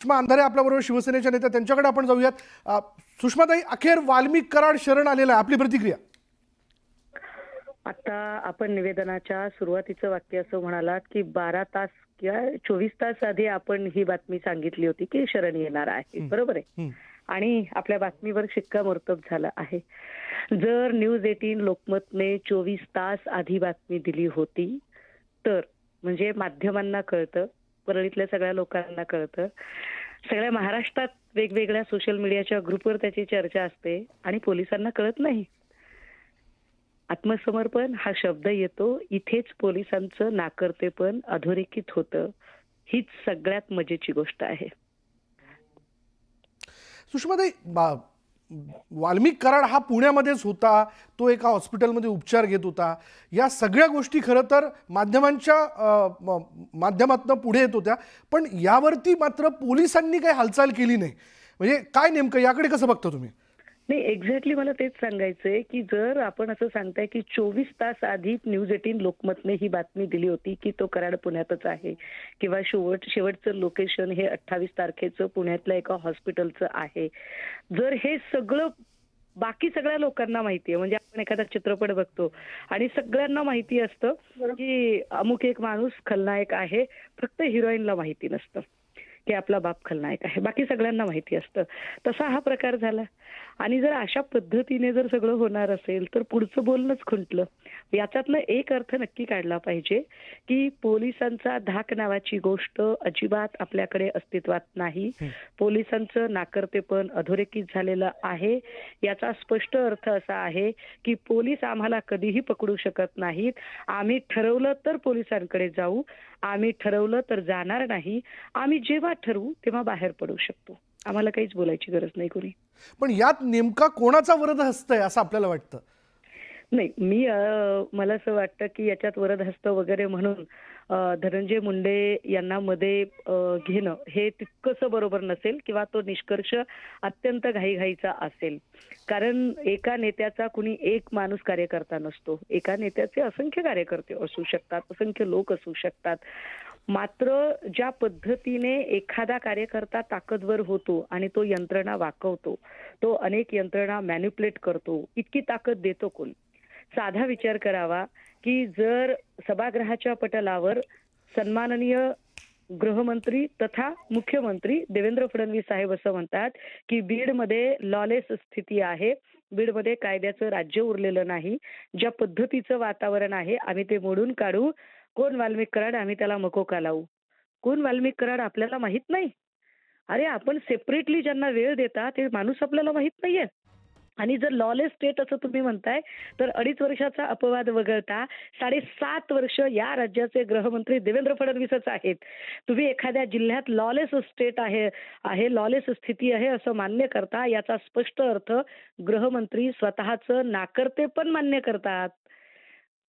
सुषमा अंधारे आपल्याबरोबर शिवसेनेच्या नेत्या त्यांच्याकडे आपण जाऊयात. सुषमाताई, अखेर वाल्मिक कराड शरण आलेला आहे, आपली प्रतिक्रिया? आता आपण निवेदनाच्या सुरुवातीचं वाक्य असं म्हणालात की 12 तास किंवा 24 तास आधी आपण ही बातमी सांगितली होती की शरण येणार आहे, बरोबर आहे. आणि आपल्या बातमीवर शिक्कामोर्तब झालं आहे. जर न्यूज 18 लोकमतने 24 तास आधी बातमी दिली होती तर म्हणजे माध्यमांना कळतं, परळीतल्या सगळ्या लोकांना कळतं, सगळ्या महाराष्ट्रात वेगवेगळ्या सोशल मीडियाच्या ग्रुपवर त्याची चर्चा असते आणि पोलिसांना कळत नाही. आत्मसमर्पण हा शब्द येतो, इथेच पोलिसांचं नाकर्तेपण अधोरेखित होतं. हीच सगळ्यात मजेची गोष्ट आहे. सुषमाताई, वाल्मिक कराड हा पुण्यामध्येच होता, तो एका हॉस्पिटलमध्ये उपचार घेत होता. या सगळ्या गोष्टी खरं तर माध्यमांच्या माध्यमातून पुढे येत होत्या, पण यावरती मात्र पोलिसांनी काही हालचाल केली नाही. म्हणजे काय नेमकं याकडे कसं बघता तुम्ही? नाही, एक्झॅक्टली मला तेच सांगायचंय की जर आपण असं सांगताय की 24 तास आधी न्यूज 18 लोकमतने ही बातमी दिली होती की तो कराड पुण्यातच आहे किंवा शेवटचं लोकेशन हे 28 तारखेचं पुण्यातल्या एका हॉस्पिटलचं आहे. जर हे सगळं बाकी सगळ्या लोकांना माहिती आहे, म्हणजे आपण एखादा चित्रपट बघतो आणि सगळ्यांना माहिती असतं की अमुक एक माणूस खलनायक आहे, फक्त हिरोईनला माहिती नसतं की आपला बाप खलनायक आहे, बाकी सगळ्यांना माहिती असतं. तसा हा प्रकार झाला. आणि जर अशा पद्धतीने जर सगळं होणार असेल तर पुढचं बोलणंच खुंटलं. याच्यातनं एक अर्थ नक्की काढला पाहिजे की पोलिसांचा धाक नावाची गोष्ट अजिबात आपल्याकडे अस्तित्वात नाही. पोलिसांचं नाकर्तेपण अधोरेखित झालेलं आहे. याचा स्पष्ट अर्थ असा आहे की पोलीस आम्हाला कधीही पकडू शकत नाहीत. आम्ही ठरवलं तर पोलिसांकडे जाऊ, आम्ही ठरवलं तर जाणार नाही. आम्ही जेव्हा ठरवू तेव्हा बाहेर पडू शकतो. आम्हाला काहीच बोलायची गरज नाही कोणी. पण यात नेमका कोणाचा वरदहस्त आहे असं आपल्याला वाटतं? नाही, मला असं वाटतं की याच्यात वरदहस्त वगैरे म्हणून धनंजय मुंडे यांना मध्ये घेणं हे तितकंसं बरोबर नसेल किंवा तो निष्कर्ष अत्यंत घाईघाईचा असेल. कारण एका नेत्याचा कुणी एक माणूस कार्यकर्ता नसतो. एका नेत्याचे असंख्य कार्यकर्ते असू शकतात, असंख्य लोक असू शकतात. मात्र ज्या पद्धतीने एखादा कार्यकर्ता ताकदवर होतो आणि तो यंत्रणा वाकवतो, तो अनेक यंत्रणा मॅनिप्युलेट करतो, इतकी ताकद देतो कोण? साधा विचार करावा की जर सभागृहाच्या पटलावर सन्माननीय गृहमंत्री तथा मुख्यमंत्री देवेंद्र फडणवीस साहेब असं म्हणतात की बीडमध्ये लॉलेस स्थिती आहे, बीडमध्ये कायद्याचं राज्य उरलेलं नाही, ज्या पद्धतीचं वातावरण आहे आम्ही ते मोडून काढू. कोण वाल्मिक कराड? आम्ही त्याला मकोका लावू. कोण वाल्मिक कराड आपल्याला माहित नाही? अरे, आपण सेपरेटली ज्यांना वेळ देता ते माणूस आपल्याला माहित नाहीये. आणि जर लॉलेस स्टेट असं तुम्ही म्हणताय तर 2.5 वर्षाचा अपवाद वगळता 7.5 वर्ष या राज्याचे गृहमंत्री देवेंद्र फडणवीसच आहेत. तुम्ही एखाद्या जिल्ह्यात लॉलेस स्टेट आहे लॉलेस स्थिती आहे असं मान्य करता, याचा स्पष्ट अर्थ गृहमंत्री स्वतःचं नाकर्तेपण मान्य करतात.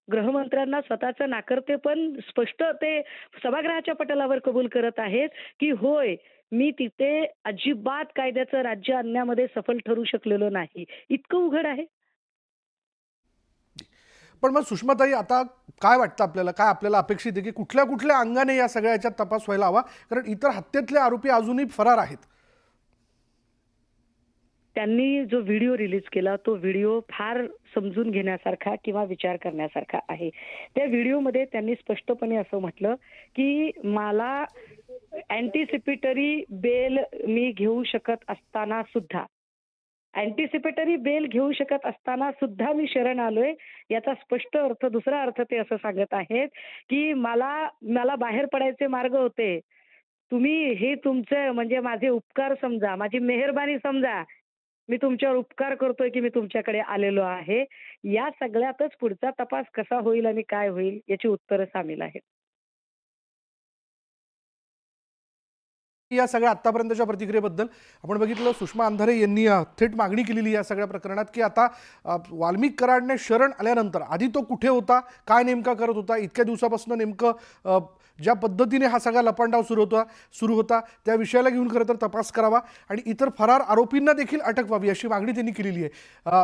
गृहमंत्र्यांना स्वतःचं नाकर्तेपण स्पष्ट ते सभागृहाच्या पटलावर कबूल करत आहेत की होय, मी तिथे अजिबात कायद्याचं राज्य आणण्यामध्ये सफल ठरू शकलेलो नाही. इतकं उघड आहे. पण मग सुषमाताई, आता काय वाटतं आपल्याला, काय आपल्याला अपेक्षित आहे की कुठल्या कुठल्या अंगाने या सगळ्या याच्यात तपास व्हायला हवा? कारण इतर हत्येतले आरोपी अजूनही फरार आहेत. त्यांनी जो व्हिडिओ रिलीज केला तो व्हिडिओ फार समजून घेण्यासारखा किंवा विचार करण्यासारखा आहे. त्या व्हिडिओमध्ये त्यांनी स्पष्टपणे असं म्हटलं की मला अँटिसिपेटरी बेल मी घेऊ शकत असताना सुद्धा मी शरण आलोय. याचा स्पष्ट अर्थ, दुसरा अर्थ ते असं सांगत आहेत की मला बाहेर पडायचे मार्ग होते. तुम्ही हे तुमचे म्हणजे माझे उपकार समजा, माझी मेहरबानी समजा. मी तुमच्यावर उपकार करतोय की मी तुमच्याकडे आलेलो आहे. या सगळ्यातच पुढचा तपास कसा होईल आणि काय होईल याची उत्तरं सामील आहेत. या सगळ्या आतापर्यंतच्या प्रतिक्रियेबद्दल आपण बघितलं, सुषमा अंधारे यांनी थेट मागणी केलेली या सगळ्या प्रकरणात की आता वाल्मिक कराडने शरण आल्यानंतर आधी तो कुठे होता, काय नेमका करत होता, इतक्या दिवसापासून नेमकं ज्या पद्धतीने हा सगळा लपंडाव सुरू होता त्या विषयाला घेऊन खरं तर तपास करावा आणि इतर फरार आरोपींना देखील अटक व्हावी अशी मागणी त्यांनी केलेली आहे.